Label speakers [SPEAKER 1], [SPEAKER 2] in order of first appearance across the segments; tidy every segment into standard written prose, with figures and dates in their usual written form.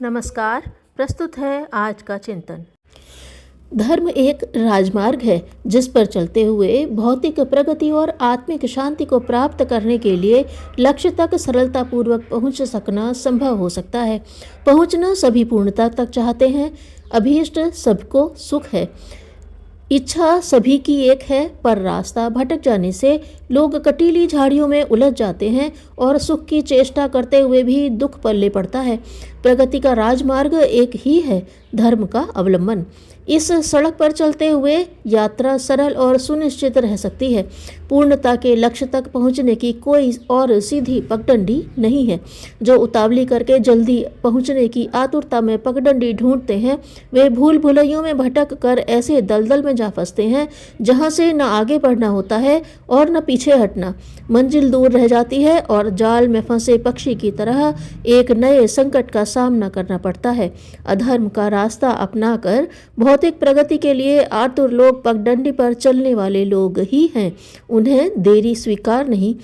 [SPEAKER 1] नमस्कार। प्रस्तुत है आज का चिंतन। धर्म एक राजमार्ग है जिस पर चलते हुए भौतिक प्रगति और आत्मिक शांति को प्राप्त करने के लिए लक्ष्य तक सरलतापूर्वक पहुंच सकना संभव हो सकता है। पहुंचना सभी पूर्णता तक चाहते हैं। अभीष्ट सबको सुख है। इच्छा सभी की एक है, पर रास्ता भटक जाने से लोग कटीली झाड़ियों में उलझ जाते हैं और सुख की चेष्टा करते हुए भी दुख पल्ले पड़ता है। प्रगति का राजमार्ग एक ही है, धर्म का अवलंबन। इस सड़क पर चलते हुए यात्रा सरल और सुनिश्चित रह सकती है। पूर्णता के लक्ष्य तक पहुंचने की कोई और सीधी पगडंडी नहीं है। जो उतावली करके जल्दी पहुंचने की आतुरता में पगडंडी ढूंढते हैं, वे भूल भुलैयों में भटक कर ऐसे दलदल में जा फंसते हैं जहां से न आगे बढ़ना होता है और न पीछे हटना। मंजिल दूर रह जाती है और जाल में फंसे पक्षी की तरह एक नए संकट का सामना करना पड़ता है। अधर्म का रास्ता अपनाकर भौतिक प्रगति के लिए आतुर लोग पगडंडी पर चलने वाले लोग ही हैं। उन्हें देरी स्वीकार नहीं।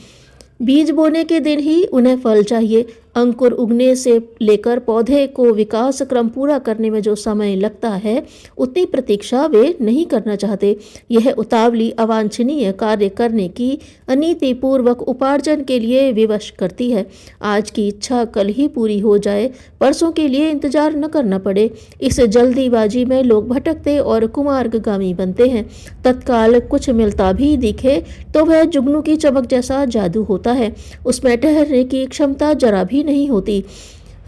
[SPEAKER 1] बीज बोने के दिन ही उन्हें फल चाहिए। अंकुर उगने से लेकर पौधे को विकास क्रम पूरा करने में जो समय लगता है, उतनी प्रतीक्षा वे नहीं करना चाहते। यह उतावली अवांछनीय कार्य करने की अनीति पूर्वक उपार्जन के लिए विवश करती है। आज की इच्छा कल ही पूरी हो जाए, परसों के लिए इंतजार न करना पड़े। इस जल्दीबाजी में लोग भटकते और कुमार्गगामी बनते हैं। तत्काल कुछ मिलता भी दिखे तो वह जुगनू की चमक जैसा जादू होता है। उसमें ठहरने की क्षमता जरा भी नहीं होती।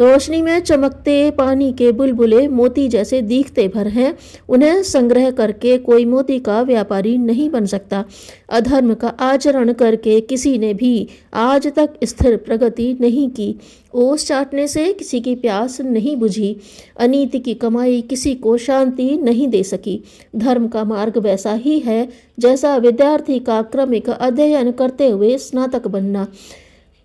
[SPEAKER 1] रोशनी में चमकते पानी के बुलबुले मोती जैसे दिखते भर हैं। उन्हें संग्रह करके कोई मोती का व्यापारी नहीं बन सकता। अधर्म का आचरण करके किसी ने भी आज तक स्थिर प्रगति नहीं की। ओस चाटने से किसी की प्यास नहीं बुझी। अनीति की कमाई किसी को शांति नहीं दे सकी। धर्म का मार्ग वैसा ही है जैसा विद्यार्थी का क्रमिक अध्ययन करते हुए स्नातक बनना।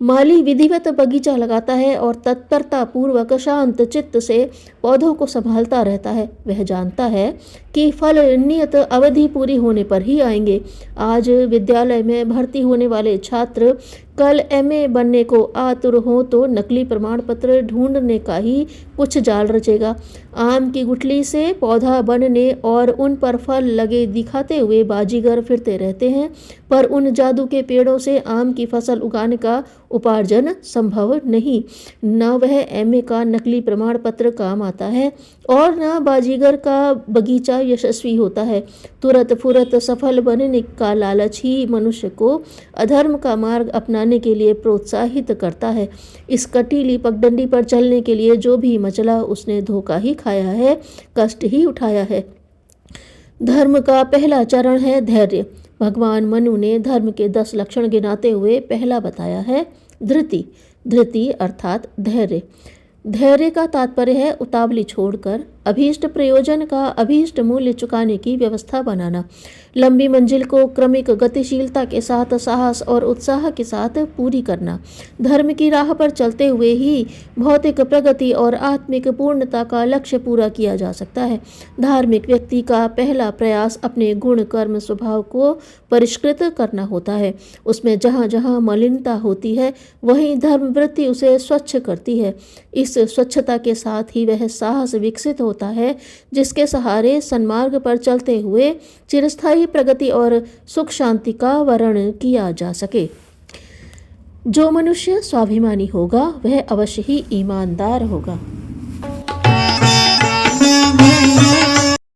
[SPEAKER 1] माली विधिवत बगीचा लगाता है और तत्परता पूर्वक शांत चित्त से पौधों को संभालता रहता है। वह जानता है कि फल नियत अवधि पूरी होने पर ही आएंगे। आज विद्यालय में भर्ती होने वाले छात्र कल एमए बनने को आतुर हो तो नकली प्रमाण पत्र ढूंढने का ही कुछ जाल रचेगा। आम की गुठली से पौधा बनने और उन पर फल लगे दिखाते हुए बाजीगर फिरते रहते हैं, पर उन जादू के पेड़ों से आम की फसल उगाने का उपार्जन संभव नहीं। न वह एमए का नकली प्रमाण पत्र काम आता है और न बाजीगर का बगीचा यशस्वी होता है। तुरंत फुरत सफल बनने का लालच ही मनुष्य को अधर्म का मार्ग अपनाने के लिए प्रोत्साहित करता है। इस कटीली पगडंडी पर चलने के लिए जो भी मचला उसने धोखा ही खाया है, कष्ट ही उठाया है। धर्म का पहला चरण है धैर्य। भगवान मनु ने धर्म के 10 लक्षण गिनाते हुए पहला बताया है धृति। धृति अर्थात धैर्य। धैर्य का तात्पर्य है उतावली छोड़कर अभीष्ट प्रयोजन का अभीष्ट मूल्य चुकाने की व्यवस्था बनाना। लंबी मंजिल को क्रमिक गतिशीलता के साथ साहस और उत्साह के साथ पूरी करना। धर्म की राह पर चलते हुए ही भौतिक प्रगति और आत्मिक पूर्णता का लक्ष्य पूरा किया जा सकता है। धार्मिक व्यक्ति का पहला प्रयास अपने गुण कर्म स्वभाव को परिष्कृत करना होता है। उसमें जहाँ जहाँ मलिनता होती है वहीं धर्म वृत्ति उसे स्वच्छ करती है। इस स्वच्छता के साथ ही वह साहस विकसित होता है जिसके सहारे सन्मार्ग पर चलते हुए चिरस्थायी प्रगति और सुख शांति का वर्ण किया जा सके। जो मनुष्य स्वाभिमानी होगा वह अवश्य ही ईमानदार होगा।